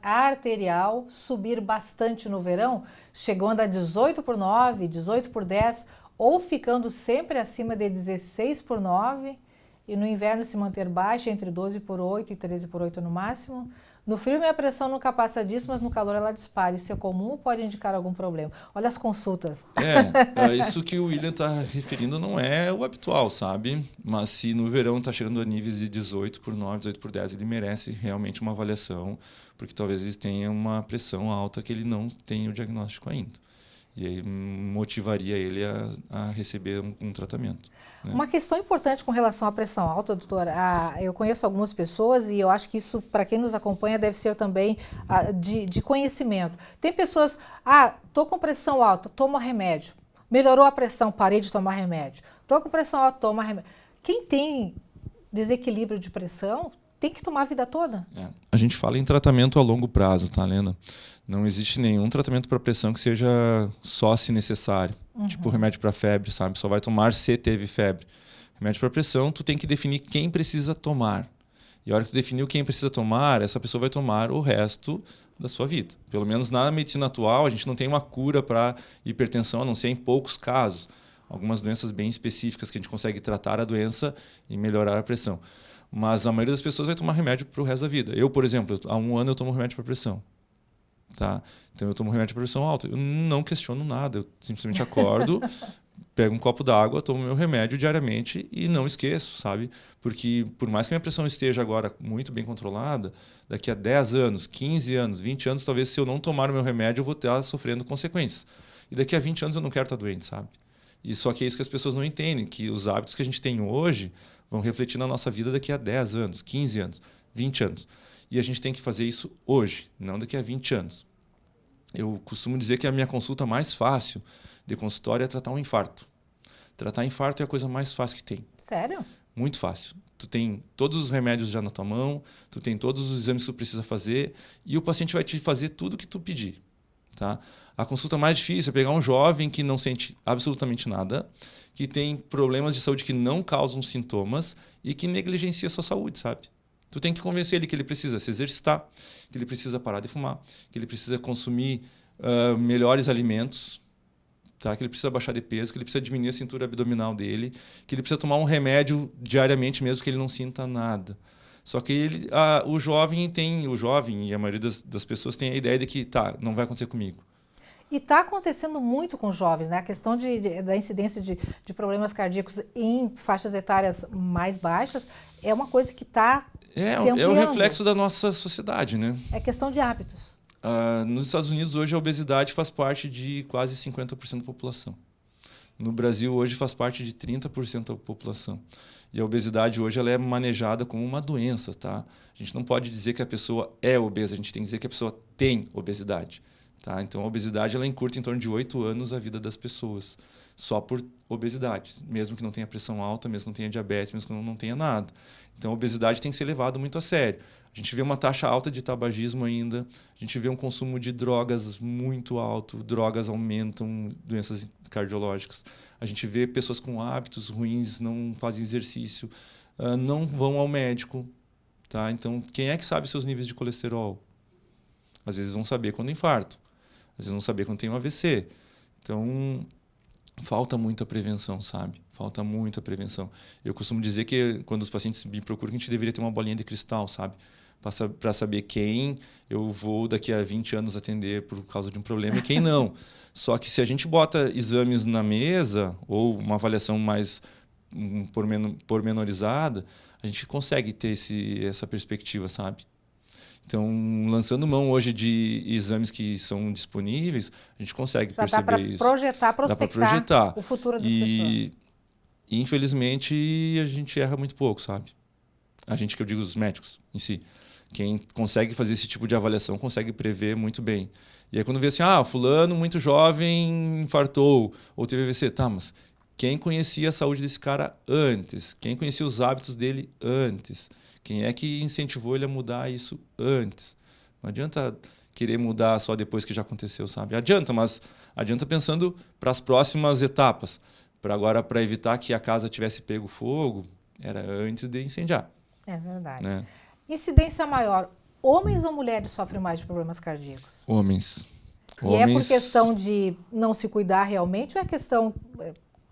S1: arterial subir bastante no verão, chegando a 18/9, 18/10, ou ficando sempre acima de 16/9, e no inverno se manter baixa entre 12/8 e 13/8 no máximo? No frio minha pressão nunca passa disso, mas no calor ela dispara. Isso é comum ou pode indicar algum problema? Olha as consultas.
S21: Isso que o William está referindo não é o habitual, sabe? Mas se no verão está chegando a níveis de 18/9, 18/10, ele merece realmente uma avaliação, porque talvez ele tenha uma pressão alta que ele não tem o diagnóstico ainda. E aí motivaria ele a receber um tratamento. Né?
S1: Uma questão importante com relação à pressão alta, doutor, eu conheço algumas pessoas e eu acho que isso, para quem nos acompanha, deve ser também de conhecimento. Tem pessoas, tô com pressão alta, toma remédio. Melhorou a pressão, parei de tomar remédio. Tô com pressão alta, toma remédio. Quem tem desequilíbrio de pressão tem que tomar a vida toda.
S21: A gente fala em tratamento a longo prazo, tá, Lena? Não existe nenhum tratamento para pressão que seja só se necessário. Tipo remédio para febre, sabe? Só vai tomar se teve febre. Remédio para pressão, tu tem que definir quem precisa tomar. E a hora que tu definiu quem precisa tomar, essa pessoa vai tomar o resto da sua vida. Pelo menos na medicina atual, a gente não tem uma cura para hipertensão, a não ser em poucos casos. Algumas doenças bem específicas que a gente consegue tratar a doença e melhorar a pressão. Mas a maioria das pessoas vai tomar remédio para o resto da vida. Eu, por exemplo, há 1 ano eu tomo remédio para pressão. Tá? Então eu tomo remédio para pressão alta. Eu não questiono nada, eu simplesmente acordo, pego um copo d'água, tomo meu remédio diariamente e não esqueço, sabe? Porque por mais que minha pressão esteja agora muito bem controlada, daqui a 10 anos, 15 anos, 20 anos, talvez se eu não tomar o meu remédio eu vou estar sofrendo consequências. E daqui a 20 anos eu não quero estar doente, sabe? E só que é isso que as pessoas não entendem, que os hábitos que a gente tem hoje vão refletir na nossa vida daqui a 10 anos, 15 anos, 20 anos. E a gente tem que fazer isso hoje, não daqui a 20 anos. Eu costumo dizer que a minha consulta mais fácil de consultório é tratar um infarto. Tratar infarto é a coisa mais fácil que tem.
S1: Sério?
S21: Muito fácil. Tu tem todos os remédios já na tua mão, tu tem todos os exames que tu precisa fazer e o paciente vai te fazer tudo o que tu pedir. Tá? A consulta mais difícil é pegar um jovem que não sente absolutamente nada, que tem problemas de saúde que não causam sintomas e que negligencia a sua saúde, sabe? Tu tem que convencer ele que ele precisa se exercitar, que ele precisa parar de fumar, que ele precisa consumir melhores alimentos, tá? Que ele precisa baixar de peso, que ele precisa diminuir a cintura abdominal dele, que ele precisa tomar um remédio diariamente mesmo que ele não sinta nada. Só que o jovem e a maioria das pessoas tem a ideia de que não vai acontecer comigo.
S1: E está acontecendo muito com jovens, né? A questão da incidência de problemas cardíacos em faixas etárias mais baixas é uma coisa que está se ampliando.
S21: É o reflexo da nossa sociedade, né?
S1: É questão de hábitos.
S21: Nos Estados Unidos, hoje, a obesidade faz parte de quase 50% da população. No Brasil, hoje, faz parte de 30% da população. E a obesidade, hoje, ela é manejada como uma doença, tá? A gente não pode dizer que a pessoa é obesa, a gente tem que dizer que a pessoa tem obesidade. Tá? Então, a obesidade ela encurta em torno de 8 anos a vida das pessoas, só por obesidade, mesmo que não tenha pressão alta, mesmo que não tenha diabetes, mesmo que não tenha nada. Então, a obesidade tem que ser levada muito a sério. A gente vê uma taxa alta de tabagismo ainda, a gente vê um consumo de drogas muito alto, drogas aumentam doenças cardiológicas. A gente vê pessoas com hábitos ruins, não fazem exercício, não vão ao médico. Tá? Então, quem é que sabe seus níveis de colesterol? Às vezes vão saber quando infarto, às vezes vão saber quando tem um AVC. Então, falta muita prevenção, sabe? Falta muita prevenção. Eu costumo dizer que quando os pacientes me procuram, que a gente deveria ter uma bolinha de cristal, sabe? Para saber quem eu vou daqui a 20 anos atender por causa de um problema e quem não. Só que se a gente bota exames na mesa ou uma avaliação mais pormenorizada, a gente consegue ter essa perspectiva, sabe? Então, lançando mão hoje de exames que são disponíveis, a gente consegue perceber isso.
S1: Prospectar
S21: dá para projetar
S1: o futuro das pessoas.
S21: E, infelizmente, a gente erra muito pouco, sabe? A gente, que eu digo, os médicos em si. Quem consegue fazer esse tipo de avaliação consegue prever muito bem. E aí quando vê assim, fulano muito jovem infartou ou teve AVC, tá, mas quem conhecia a saúde desse cara antes? Quem conhecia os hábitos dele antes? Quem é que incentivou ele a mudar isso antes? Não adianta querer mudar só depois que já aconteceu, sabe? Adianta, mas adianta pensando para as próximas etapas. Para evitar que a casa tivesse pego fogo, era antes de incendiar.
S1: É verdade.
S21: Né?
S1: Incidência maior, homens ou mulheres sofrem mais de problemas cardíacos?
S21: Homens.
S1: E é por questão de não se cuidar realmente ou é questão...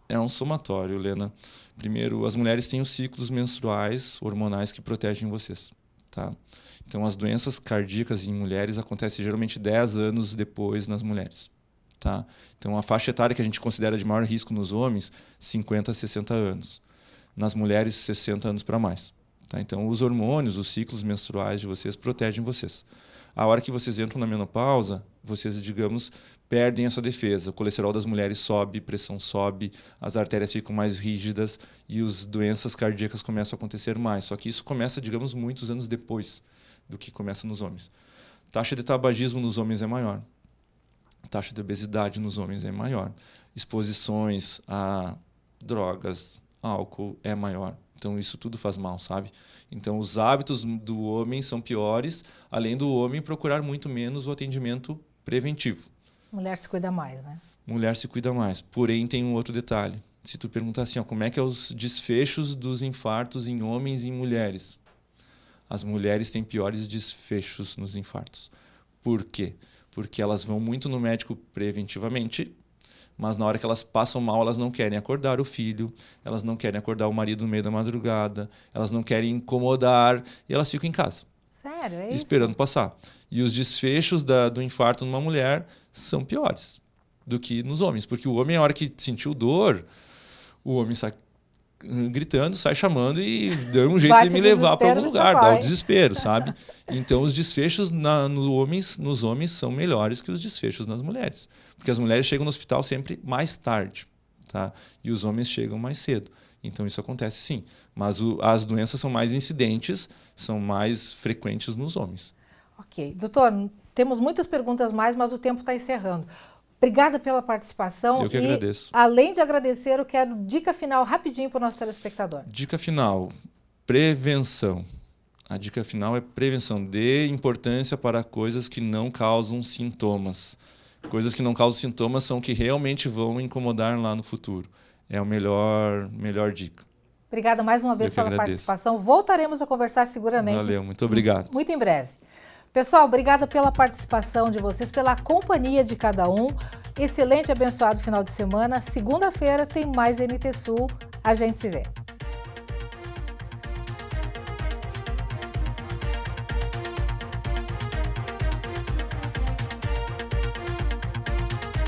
S21: É um somatório, Helena. Primeiro, as mulheres têm os ciclos menstruais hormonais que protegem vocês. Tá? Então, as doenças cardíacas em mulheres acontecem geralmente 10 anos depois nas mulheres. Tá? Então, a faixa etária que a gente considera de maior risco nos homens, 50 a 60 anos. Nas mulheres, 60 anos para mais. Tá? Então, os hormônios, os ciclos menstruais de vocês protegem vocês. A hora que vocês entram na menopausa, vocês, digamos, perdem essa defesa. O colesterol das mulheres sobe, pressão sobe, as artérias ficam mais rígidas e as doenças cardíacas começam a acontecer mais. Só que isso começa, digamos, muitos anos depois do que começa nos homens. Taxa de tabagismo nos homens é maior. Taxa de obesidade nos homens é maior. Exposições a drogas, álcool é maior. Então, isso tudo faz mal, sabe? Então, os hábitos do homem são piores, além do homem procurar muito menos o atendimento preventivo.
S1: Mulher se cuida mais, né?
S21: Mulher se cuida mais. Porém, tem um outro detalhe. Se tu perguntar assim, como é que é os desfechos dos infartos em homens e em mulheres? As mulheres têm piores desfechos nos infartos. Por quê? Porque elas vão muito no médico preventivamente, mas na hora que elas passam mal, elas não querem acordar o filho, elas não querem acordar o marido no meio da madrugada, elas não querem incomodar e elas ficam em casa.
S1: Sério? É isso?
S21: Esperando passar. E os desfechos do infarto numa mulher são piores do que nos homens, porque o homem, a hora que sentiu dor, o homem sai gritando, sai chamando e dá um jeito de me levar para algum lugar, dá o desespero, sabe? Então, os desfechos nos homens são melhores que os desfechos nas mulheres, porque as mulheres chegam no hospital sempre mais tarde, tá? E os homens chegam mais cedo. Então, isso acontece sim, mas as doenças são mais incidentes, são mais frequentes nos homens.
S1: Ok. Doutor, temos muitas perguntas mais, mas o tempo está encerrando. Obrigada pela participação.
S21: Eu que agradeço.
S1: Além de agradecer, eu quero dica final rapidinho para o nosso telespectador.
S21: Dica final, prevenção. A dica final é prevenção. Dê importância para coisas que não causam sintomas. Coisas que não causam sintomas são que realmente vão incomodar lá no futuro. É a melhor dica.
S1: Obrigada mais uma vez pela participação. Voltaremos a conversar seguramente.
S21: Valeu, muito obrigado.
S1: Muito em breve. Pessoal, obrigada pela participação de vocês, pela companhia de cada um. Excelente e abençoado final de semana. Segunda-feira tem mais NT Sul. A gente se vê.